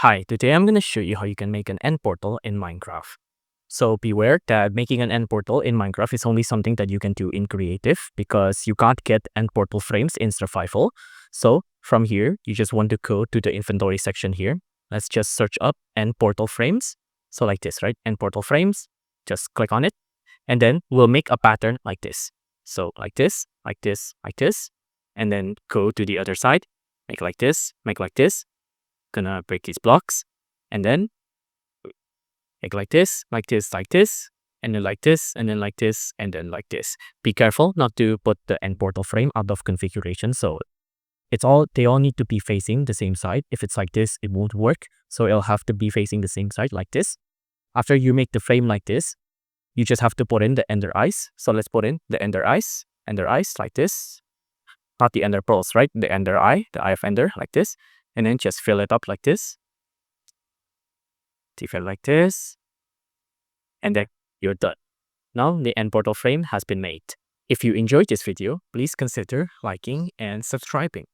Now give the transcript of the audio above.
Hi, today I'm going to show you how you can make an end portal in Minecraft. So beware that making an end portal in Minecraft is only something that you can do in creative because you can't get end portal frames in survival. So from here, you just want to go to the inventory section here. Let's just search up end portal frames. So like this, right? End portal frames, just click on it. And then we'll make a pattern like this. So like this, like this, like this. And then go to the other side, make like this, make like this. Gonna break these blocks and then make like this, like this, like this, and then like this, and then like this, and then like this. Be careful not to put the end portal frame out of configuration. So they all need to be facing the same side. If it's like this, it won't work. So it'll have to be facing the same side like this. After you make the frame like this, you just have to put in the ender eyes. So let's put in the ender eyes like this. Not the ender pearls, right? The eye of ender like this. And then just fill it up like this. Fill it like this. And then you're done. Now the end portal frame has been made. If you enjoyed this video, please consider liking and subscribing.